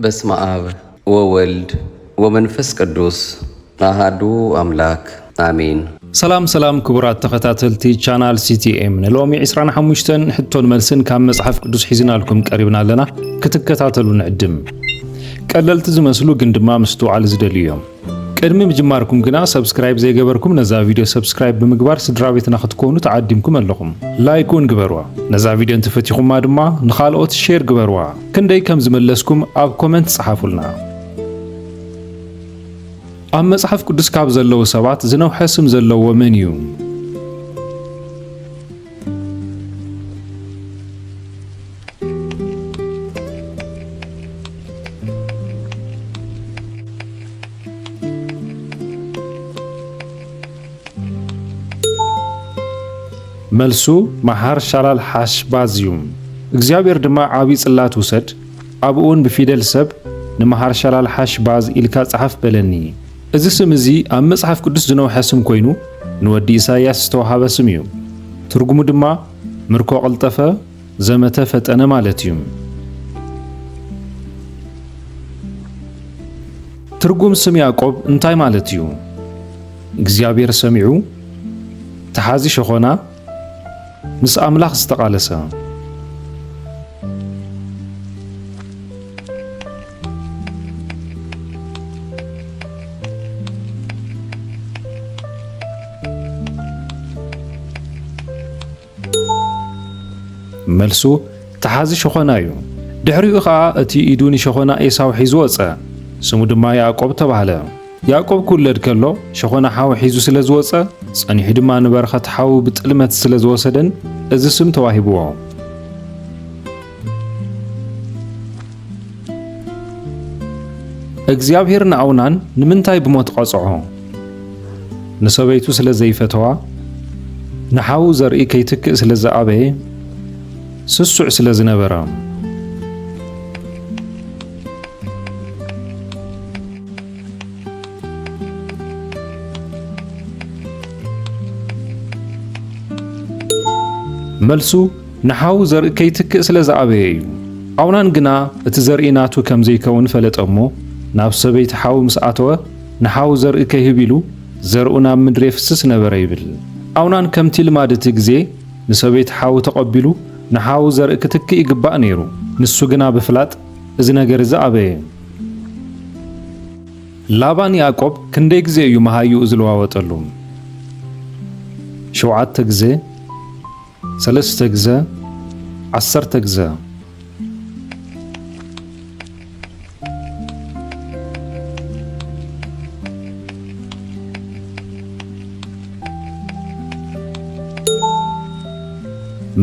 በስመ አብ ወወልድ ወመንፈስ ቅዱስ አሐዱ አምላክ አሜን። ሰላም ክቡራት ተኸታተልቲ ቻናል ሲቲኤም ንሎሚ 25 ሕቶን መልስን ካብ መጽሓፍ ቅዱስ ሒዝናልኩም ቀሪብና ኣለና ክትከታተሉ ንዕድም። ቀለልቲ ዝመስሉ ግን ድማ ምስትውዓል ዝደልዮም ቅድሚ ምጅማርኩም ግና ሰብስክራይብ ዘይገበርኩም ነዛ ቪድዮ ሰብስክራይብ ብምግባር ስድራ ቤትና ክትኮኑ ተዓዲምኩም ኣለኹም። ላይኩን ግበርዋ። ነዛ ቪድዮ እንትፈቲኹማ ድማ ንኻልኦት ሼር ግበርዋ። ክንደይ ከም ዝመለስኩም ኣብ ኮሜንት ጻሓፉልና። ኣብ መጽሓፍ ቅዱስ ካብ ዘለዉ ሰባት ዝነውሐ ስም ዘለዎ መን እዩ? መልሱ ማሃርሻላል ሓሽባዝ እዩ። እግዚአብሔር ድማ ዓብይ ጽላት ውሰድ ኣብኡን ብፊደል ሰብ ንማሃርሻላል ሓሽባዝ ኢልካ ጻሓፍ በለኒ። እዚ ስም እዚ ኣብ መጽሓፍ ቅዱስ ዝነውሐ ስም ኮይኑ ንወዲ ኢሳይያስ ዝተዋሃበ ስም እዩ። ትርጉሙ ድማ ምርኮ ቀልጠፈ ዘመተ ፈጠነ ማለት እዩ። ትርጉም ስም ያዕቆብ እንታይ ማለት እዩ? እግዚአብሔር ሰሚዑ ተሓዚ ሸኾና ምስ ኣምላኽ ዝተቃለሰ። መልሱ ተሓዚ ሸኾና እዩ። ድሕሪኡ ኸዓ እቲ ኢዱ ንሸኾና ኤሳው ሒዙ ወፀ። ስሙ ድማ ያዕቆብ ተባህለ። ያዕቆብ ክውለድ ከሎ ሸኾና ሓዊ ሒዙ ስለ ዝወፀ ጸኒሑ ድማ ንበረኸት ሓዊ ብጥልመት ስለ ዝወሰደን እዚ ስም ተዋሂብዎ። እግዚአብሔር ንኣውናን ንምንታይ ብሞት ቀጽዖ? ንሰበይቱ ስለ ዘይፈተዋ፣ ንሓዊ ዘርኢ ከይትክእ ስለ ዝኣበየ፣ ስሱዕ ስለ ዝነበረ። መልሱ ንሓዊ ዘርኢ ከይትክእ ስለ ዝኣበየ እዩ። ኣውናን ግና እቲ ዘርኢ ናቱ ከም ዘይከውን ፈለጠ እሞ ናብ ሰበይቲ ሓዊ ምስ ኣተወ ንሓዊ ዘርኢ ከይህብ ኢሉ ዘርኡ ናብ ምድሪ የፍስስ ነበረ ይብል። ኣውናን ከምቲ ልማድ እቲ ግዜ ንሰበይቲ ሓዊ ተቐቢሉ ንሓዊ ዘርኢ ክትክእ ይግባእ ነይሩ። ንሱ ግና ብፍላጥ እዚ ነገር እዚ ኣበየ። ላባን ያዕቆብ ክንደይ ግዜ እዩ መሃይኡ ዝለዋወጠሉ? 7 ግዜ፣ 3 ግዜ፣ 10 ግዜ።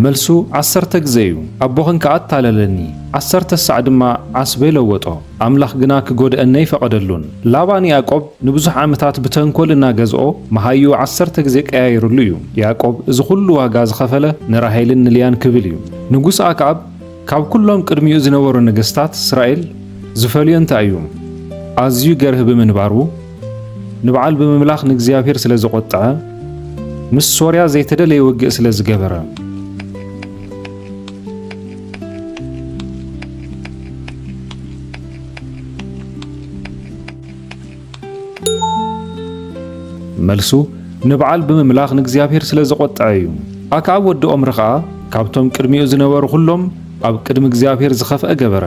መልሱ 10 ግዜ እዩ። ኣቦኸን ከኣታለለኒ 10 ሰዕ ድማ ዓስበይ ለወጦ። ኣምላኽ ግና ክጎድአነ ይፈቐደሉን። ላባን ያዕቆብ ንብዙሕ ዓመታት ብተንኰል እናገዝኦ መሃይኡ 10 ግዜ ቀያይሩሉ እዩ። ያዕቆብ እዚ ኩሉ ዋጋ ዝኸፈለ ንራሄልን ንልያን ክብል እዩ። ንጉስ ኣክዓብ ካብ ኩሎም ቅድሚኡ ዝነበሩ ነገስታት እስራኤል ዝፈልዮ እንታይ እዩ? ኣዝዩ ገርህ ብምንባሩ፣ ንበዓል ብምምላኽ ንእግዚአብሔር ስለ ዝቖጥዐ፣ ምስ ሶርያ ዘይተደለየ ውግእ ስለ ዝገበረ። መልሱ ንበዓል ብምምላኽ ንእግዚአብሔር ስለ ዝቖጥዐ እዩ። ኣክዓብ ወዲ ኦምሪ ኸዓ ካብቶም ቅድሚኡ ዝነበሩ ኩሎም ኣብ ቅድሚ እግዚአብሔር ዝኸፍአ ገበረ።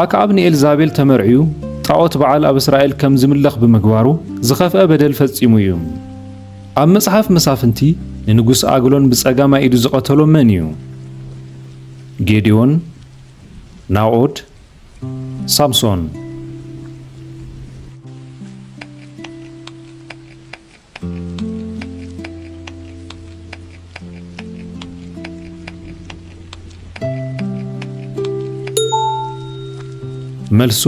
ኣክዓብ ንኤልዛቤል ተመርዒዩ ጣዖት በዓል ኣብ እስራኤል ከም ዝምለኽ ብምግባሩ ዝኸፍአ በደል ፈጺሙ እዩ። ኣብ መጽሓፍ መሳፍንቲ ንንጉስ ኣግሎን ብጸጋማይ ኢዱ ዝቐተሎ መን እዩ? ጌዴዎን፣ ናኦድ፣ ሳምሶን። መልሱ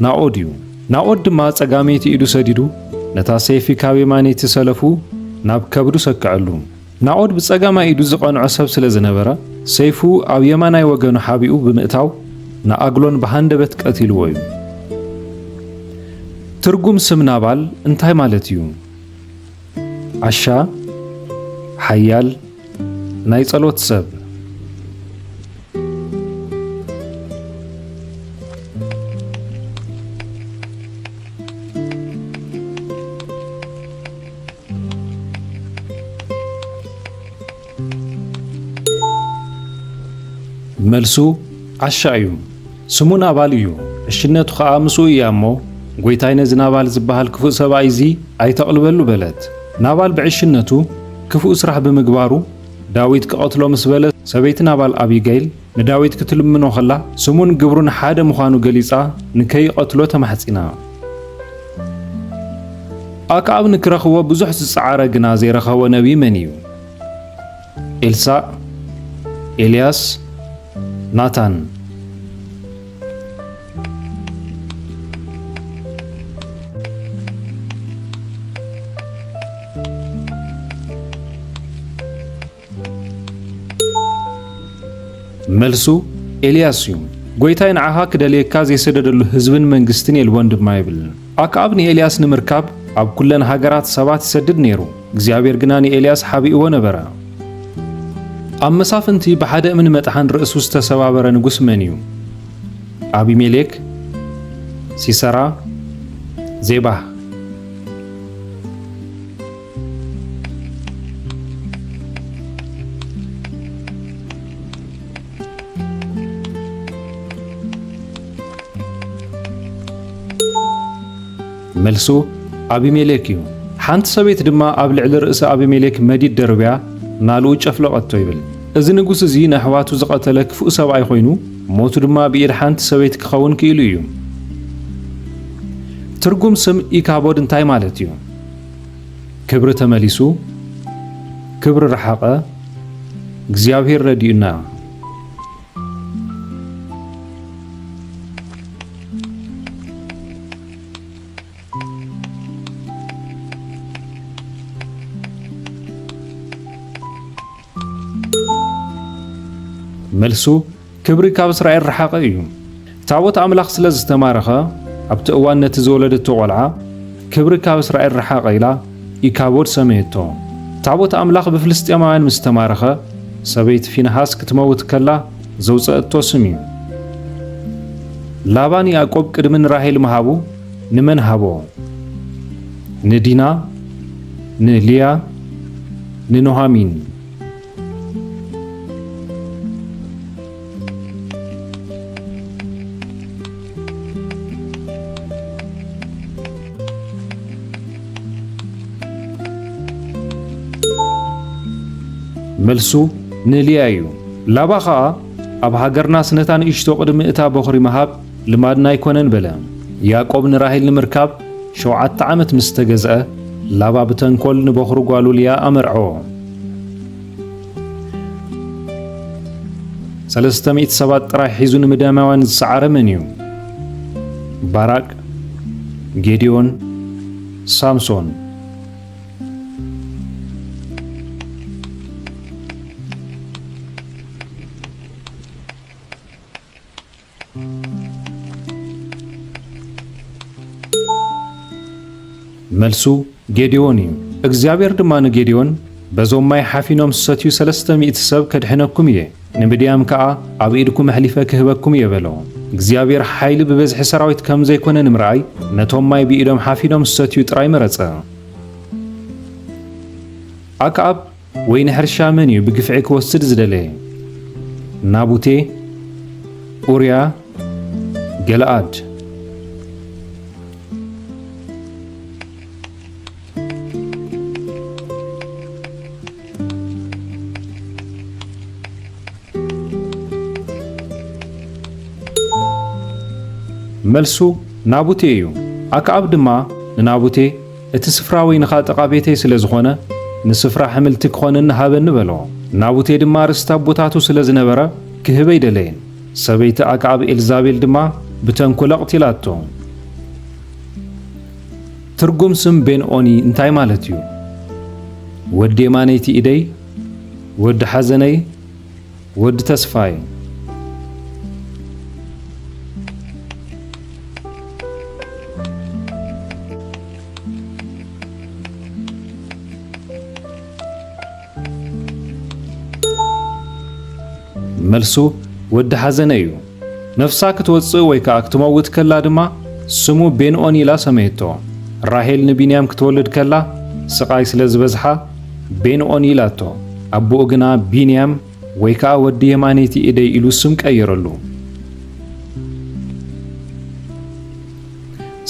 ናኦድ እዩ። ናኦድ ድማ ጸጋመይቲ ኢዱ ሰዲዱ ነታ ሰይፊ ካብ የማነይቲ ሰለፉ ናብ ከብዱ ሰክዐሉ። ናኦድ ብጸጋማይ ኢዱ ዝቐንዖ ሰብ ስለ ዝነበረ ሰይፉ ኣብ የማናይ ወገኑ ሓቢኡ ብምእታው ንኣግሎን ብሃንደበት ቀቲልዎ እዩ። ትርጉም ስም ናባል እንታይ ማለት እዩ? ዓሻ፣ ሓያል፣ ናይ ጸሎት ሰብ። መልሱ ዓሻ እዩ። ስሙ ናባል እዩ። ዕሽነቱ ከዓ ምስኡ እያ እሞ ጎይታይ ነዚ ናባል ዝበሃል ክፉእ ሰብኣይ እዚ ኣይተቕልበሉ በለት። ናባል ብዕሽነቱ ክፉእ ስራሕ ብምግባሩ ዳዊት ክቐትሎ ምስ በለ ሰበይቲ ናባል አቢገይል ንዳዊት ክትልምኖ ኸላ ስሙን ግብሩን ሓደ ምዃኑ ገሊጻ ንከይቐትሎ ተማሕፂና። ኣክዓብ ንክረኽቦ ብዙሕ ዝፀዓረ ግና ዘይረኸቦ ነቢ መን እዩ? ኤልሳዕ፣ ኤልያስ፣ ናታን። መልሱ ኤልያስ እዩ። ጎይታይ ንዓኻ ክደልየካ ዘይሰደደሉ ህዝብን መንግስትን የልቦን ድማ ይብል። ኣክዓብ ንኤልያስ ንምርካብ ኣብ ኩለን ሃገራት ሰባት ይሰድድ ነይሩ። እግዚኣብሔር ግና ንኤልያስ ሓቢእዎ ነበረ። ኣብ መሳፍንቲ ብሓደ እምኒ መጥሓን ርእሱ ዝተሰባበረ ንጉስ መን እዩ? አቢሜሌክ፣ ሲሰራ፣ ዜባህ። መልሱ አቢሜሌክ እዩ። ሓንቲ ሰበይቲ ድማ ኣብ ልዕሊ ርእሲ አቢሜሌክ መዲድ ደርብያ ናልኡ ጨፍለቐቶ ይብል። እዚ ንጉስ እዚ ንኣሕዋቱ ዝቐተለ ክፉእ ሰብኣይ ኮይኑ ሞቱ ድማ ብኢድ ሓንቲ ሰበይቲ ክኸውን ክኢሉ እዩ። ትርጉም ስም ኢካቦድ እንታይ ማለት እዩ? ክብሪ ተመሊሱ፣ ክብሪ ረሓቐ፣ እግዚኣብሔር ረዲኡና። መልሱ ክብሪ ካብ እስራኤል ረሓቐ እዩ። ታቦት ኣምላኽ ስለ ዝተማረኸ ኣብቲ እዋን ነቲ ዝወለደቶ ቆልዓ ክብሪ ካብ እስራኤል ረሓቐ ኢላ ኢካቦድ ሰመየቶ። ታቦት ኣምላኽ ብፍልስጤማውያን ምስ ተማረኸ ሰበይቲ ፊንሃስ ክትመውት ከላ ዘውፅአቶ ስም እዩ። ላባን ያዕቆብ ቅድሚ ንራሄል መሃቡ ንመን ሃቦ? ንዲና፣ ንልያ፣ ንኖሃሚን። መልሱ ንልያ እዩ። ላባ ኸዓ ኣብ ሃገርና ስነታ ንእሽቶ ቅድሚ እታ በኹሪ መሃብ ልማድና ኣይኮነን በለ። ያዕቆብ ንራሄል ንምርካብ 7 ዓመት ምስ ተገዝአ ላባ ብተንኰል ንበኹሪ ጓሉ ልያ ኣመርዖ። 300 ሰባት ጥራይ ሒዙ ንምድያማውያን ዝሰዓረ መን እዩ? ባራቅ፣ ጌዲዮን፣ ሳምሶን። መልሱ ጌዲዮን እዩ። እግዚአብሔር ድማ ንጌዲዮን በዞም ማይ ሓፊኖም ዝሰትዩ 300 ሰብ ከድሕነኩም እየ፣ ንምድያም ከዓ ኣብ ኢድኩም ኣሕሊፈ ክህበኩም የበሎ። እግዚአብሔር ሓይሊ ብበዝሒ ሰራዊት ከም ዘይኮነ ንምርኣይ ነቶም ማይ ብኢዶም ሓፊኖም ዝሰትዩ ጥራይ መረፀ። ኣክዓብ ወይኒ ሕርሻ መን እዩ ብግፍዒ ክወስድ ዝደለየ? ናቡቴ፣ ኡርያ፣ ገለአድ። መልሱ ናቡቴ እዩ። ኣክዓብ ድማ ንናቡቴ እቲ ስፍራ ወይንኻ ጥቓ ቤተይ ስለ ዝኾነ ንስፍራ ሕምልቲ ክኾነኒ ሃበኒ በሎ። ናቡቴ ድማ ርስቲ ኣቦታቱ ስለ ዝነበረ ክህበ ይደለየን። ሰበይቲ ኣክዓብ ኤልዛቤል ድማ ብተንኰል ኣቕቲላቶ። ትርጉም ስም ቤንኦኒ እንታይ ማለት እዩ? ወዲ የማነይቲ ኢደይ፣ ወዲ ሓዘነይ፣ ወዲ ተስፋይ። መልሱ ወዲ ሓዘነ እዩ። ነፍሳ ክትወፅእ ወይ ከዓ ክትመውት ከላ ድማ ስሙ ቤንኦኒ ኢላ ሰመየቶ። ራሄል ንቢንያም ክትወልድ ከላ ስቃይ ስለ ዝበዝሓ ቤንኦኒ ኢላቶ። ኣቦኡ ግና ቢንያም ወይ ከዓ ወዲ የማነይቲ ኢደይ ኢሉ ስም ቀይረሉ።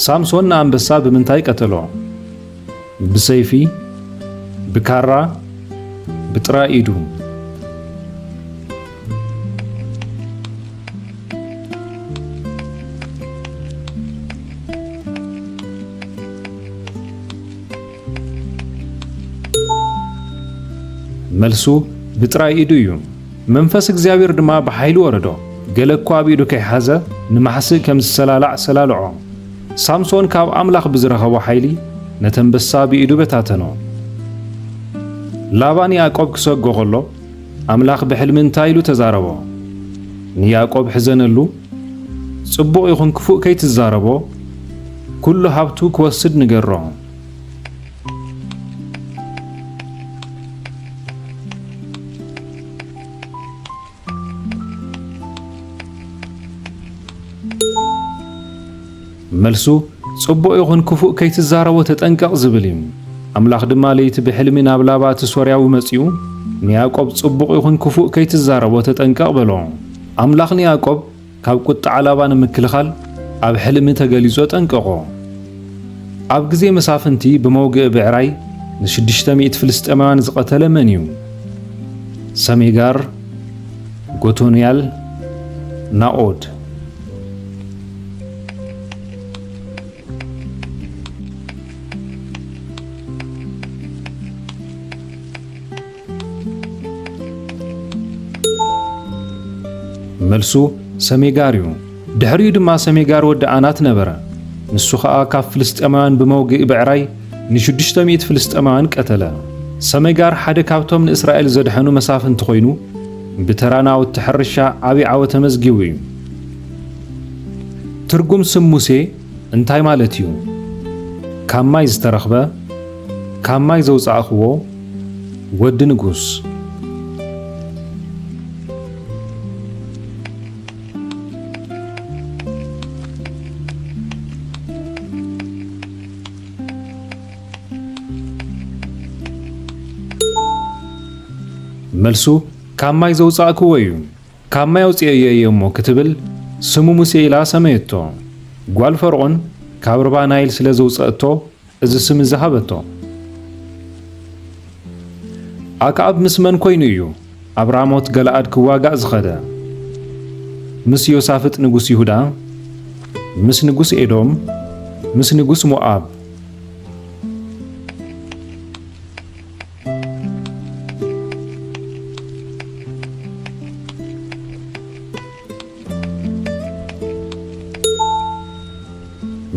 ሳምሶን ንኣንበሳ ብምንታይ ቀተሎ? ብሰይፊ፣ ብካራ፣ ብጥራይ ኢዱ። መልሱ ብጥራይ ኢዱ እዩ። መንፈስ እግዚአብሔር ድማ ብሓይሉ ወረዶ። ገለ እኳ ኣብ ኢዱ ከይሓዘ ንማሕሲ ከም ዝሰላላዕ ሰላልዖ። ሳምሶን ካብ ኣምላኽ ብዝረኸቦ ሓይሊ ነተንበሳ ብኢዱ በታተኖ። ላባን ያዕቆብ ክሰጎ ኸሎ ኣምላኽ ብሕልሚ እንታይ ኢሉ ተዛረቦ? ንያዕቆብ ሕዘነሉ፣ ጽቡቕ ይኹን ክፉእ ከይትዛረቦ ኩሉ ሃብቱ ክወስድ ንገሮ። መልሱ ጽቡቕ ይኹን ክፉእ ከይትዛረቦ ተጠንቀቕ ዝብል እዩ። ኣምላኽ ድማ ለይቲ ብሕልሚ ናብ ላባ እቲ ሶርያዊ መጺኡ ንያዕቆብ ጽቡቕ ይኹን ክፉእ ከይትዛረቦ ተጠንቀቕ በሎ። ኣምላኽ ንያዕቆብ ካብ ቁጣዕ ላባ ንምክልኻል ኣብ ሕልሚ ተገሊጾ ጠንቀቖ። ኣብ ግዜ መሳፍንቲ ብመውግእ ብዕራይ ን600 ፍልስጥኤማውያን ዝቐተለ መን እዩ? ሰሜጋር፣ ጎቶንያል፣ ናኦድ። መልሱ ሰሜጋር እዩ። ድሕሪኡ ድማ ሰሜጋር ወዲ ዓናት ነበረ። ንሱ ኸኣ ካብ ፍልስጥኤማውያን ብመውግእ ብዕራይ ን600 ፍልስጥኤማውያን ቀተለ። ሰሜጋር ሓደ ካብቶም ንእስራኤል ዘድሐኑ መሳፍንቲ ኮይኑ ብተራናውቲ ሕርሻ ዓብዪ ዓወት ተመዝጊቡ እዩ። ትርጉም ስም ሙሴ እንታይ ማለት እዩ? ካብ ማይ ዝተረኽበ፣ ካብ ማይ ዘውፃእኽዎ፣ ወዲ ንጉስ። መልሱ ካብ ማይ ዘውፃእክዎ እዩ። ካብ ማይ ኣውፅአየ እየ እሞ ክትብል ስሙ ሙሴ ኢላ ሰመየቶ። ጓል ፈርዖን ካብ ርባ ናይል ስለ ዘውፀአቶ እዚ ስም ዝሃበቶ። ኣክዓብ ምስ መን ኮይኑ እዩ ኣብ ራሞት ገለዓድ ክዋጋእ ዝኸደ? ምስ ዮሳፍጥ ንጉስ ይሁዳ፣ ምስ ንጉስ ኤዶም፣ ምስ ንጉስ ሞዓብ።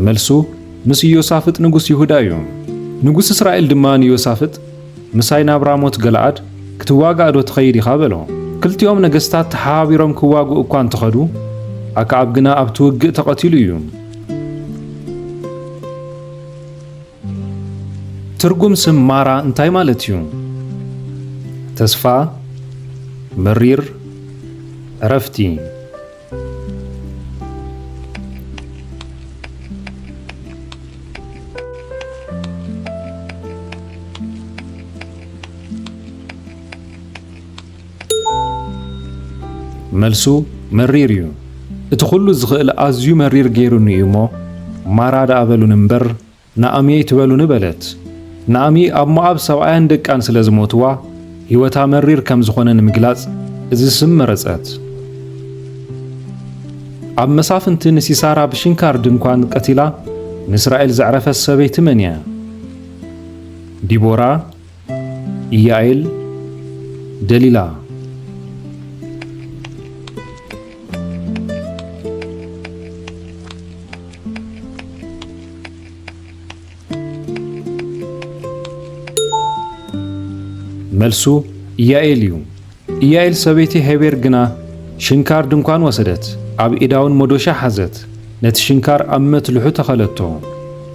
መልሱ ምስ ኢዮሳፍጥ ንጉስ ይሁዳ እዩ። ንጉስ እስራኤል ድማ ንኢዮሳፍጥ ምሳይ ናብ ራሞት ገለዓድ ክትዋጋእ ዶ ትኸይድ ኢኻ በሎ። ክልቲኦም ነገስታት ተሓባቢሮም ክዋግኡ እኳ እንትኸዱ ኣክዓብ ግና ኣብቲ ውግእ ተቐቲሉ እዩ። ትርጉም ስም ማራ እንታይ ማለት እዩ? ተስፋ፣ መሪር፣ ዕረፍቲ። መልሱ መሪር እዩ። እቲ ኩሉ ዝኽእል ኣዝዩ መሪር ገይሩኒ እዩ እሞ ማራ ዳኣ በሉን እምበር ንኣምየ ትበሉን በለት። ንኣሚ ኣብ ሞዓብ ሰብኣያን ደቃን ስለ ዝሞትዋ ህይወታ መሪር ከም ዝኾነ ንምግላጽ እዚ ስም መረጸት። ኣብ መሳፍንቲ ንሲሳራ ብሽንካር ድንኳን ቀቲላ ንእስራኤል ዘዕረፈት ሰበይቲ መን እያ? ዲቦራ፣ ኢያኤል፣ ደሊላ። መልሱ ኢያኤል እዩ። ኢያኤል ሰበይቲ ሄቤር ግና ሽንካር ድንኳን ወሰደት፣ ኣብ ኢዳውን መዶሻ ሓዘት፣ ነቲ ሽንካር ኣብ መትልሑ ተኸለቶ።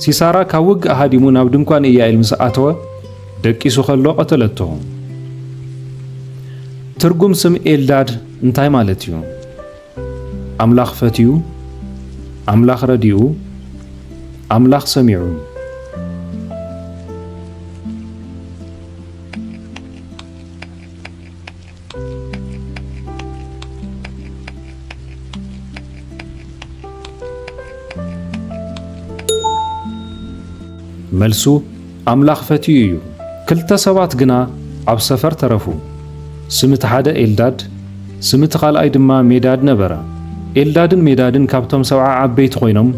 ሲሳራ ካብ ውግእ ሃዲሙ ናብ ድንኳን ኢያኤል ምስ ኣተወ ደቂሱ ኸሎ ቀተለቶ። ትርጉም ስም ኤልዳድ እንታይ ማለት እዩ? ኣምላኽ ፈትዩ፣ ኣምላኽ ረዲኡ፣ ኣምላኽ ሰሚዑ። መልሱ ኣምላኽ ፈትዩ እዩ። ክልተ ሰባት ግና ኣብ ሰፈር ተረፉ። ስምቲ ሓደ ኤልዳድ፣ ስምቲ ካልኣይ ድማ ሜዳድ ነበረ። ኤልዳድን ሜዳድን ካብቶም 70 ዓበይቲ ኮይኖም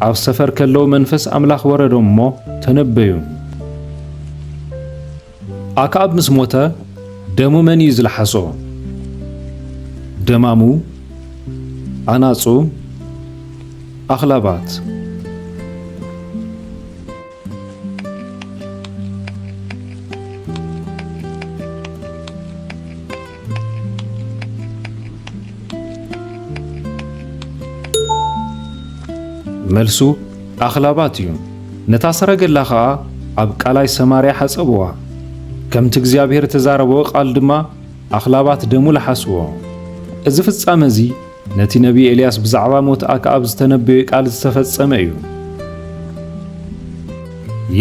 ኣብ ሰፈር ከለዉ መንፈስ ኣምላኽ ወረዶም እሞ ተነበዩ። ኣክዓብ ምስ ሞተ ደሙ መን እዩ ዝለሓሶ? ደማሙ፣ ኣናጹ፣ ኣኽላባት። መልሱ ኣኽላባት እዩ። ነታ ሰረገላ ኸዓ ኣብ ቃላይ ሰማርያ ሓጸብዋ። ከምቲ እግዚኣብሔር ተዛረቦ ቃል ድማ ኣኽላባት ደሙ ለሓስዎ። እዚ ፍጻመ እዚ ነቲ ነቢ ኤልያስ ብዛዕባ ሞት ኣክዓብ ዝተነበየ ቃል ዝተፈጸመ እዩ።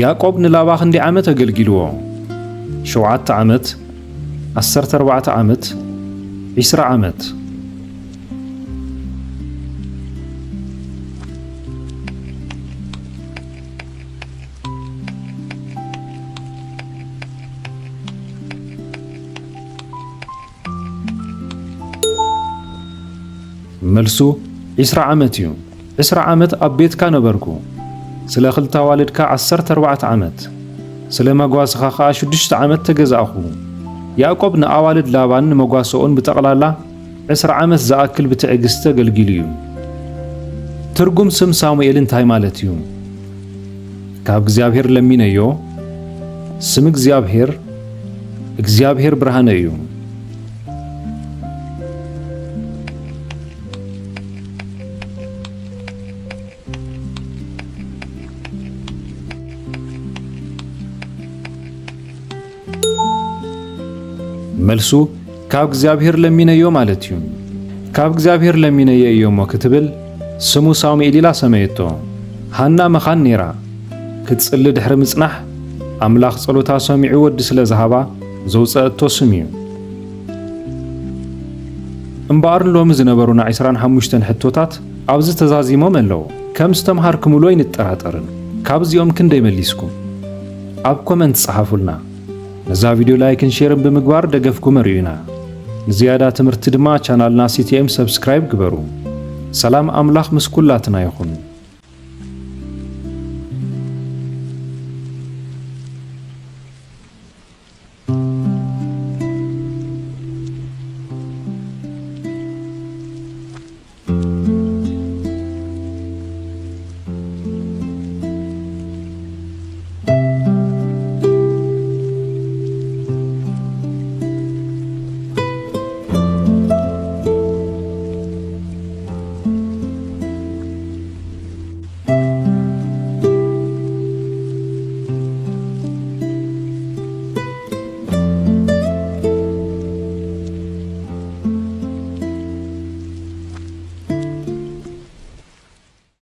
ያዕቆብ ንላባ ክንደይ ዓመት ኣገልጊልዎ? 7 ዓመት፣ 14 ዓመት፣ 20 ዓመት። መልሱ 20 ዓመት እዩ። 20 ዓመት ኣብ ቤትካ ነበርኩ። ስለ ክልተ ኣዋልድካ 14 ዓመት፣ ስለ መጓስኻ ኸዓ 6 ዓመት ተገዛእኹ። ያዕቆብ ንኣዋልድ ላባን ንመጓስኦን ብጠቕላላ 20 ዓመት ዝኣክል ብትዕግስቲ ኣገልጊሉ እዩ። ትርጉም ስም ሳሙኤል እንታይ ማለት እዩ? ካብ እግዚኣብሔር ለሚነዮ፣ ስም እግዚኣብሔር፣ እግዚኣብሔር ብርሃነ እዩ። መልሱ ካብ እግዚኣብሔር ለሚነዮ ማለት እዩ። ካብ እግዚኣብሔር ለሚነየ እዮ እሞ ክትብል ስሙ ሳሙኤል ኢላ ሰመየቶ። ሃና መኻን ነይራ። ክትጽሊ ድሕሪ ምጽናሕ ኣምላኽ ጸሎታ ሰሚዑ ወዲ ስለ ዝሃባ ዘውፀአቶ ስም እዩ። እምበኣር ሎሚ ዝነበሩና 25 ሕቶታት ኣብዚ ተዛዚሞም ኣለዉ። ከም ዝተምሃርክምሎ ይንጠራጠርን። ካብዚኦም ክንደይ መሊስኩም? ኣብ ኮመንት ጸሓፉልና። ነዛ ቪዲዮ ላይክን ሼርን ብምግባር ደገፍኩም ርዩና። ንዝያዳ ትምህርቲ ድማ ቻናልና ሲቲኤም ሰብስክራይብ ግበሩ። ሰላም ኣምላኽ ምስ ኩላትና ይኹን።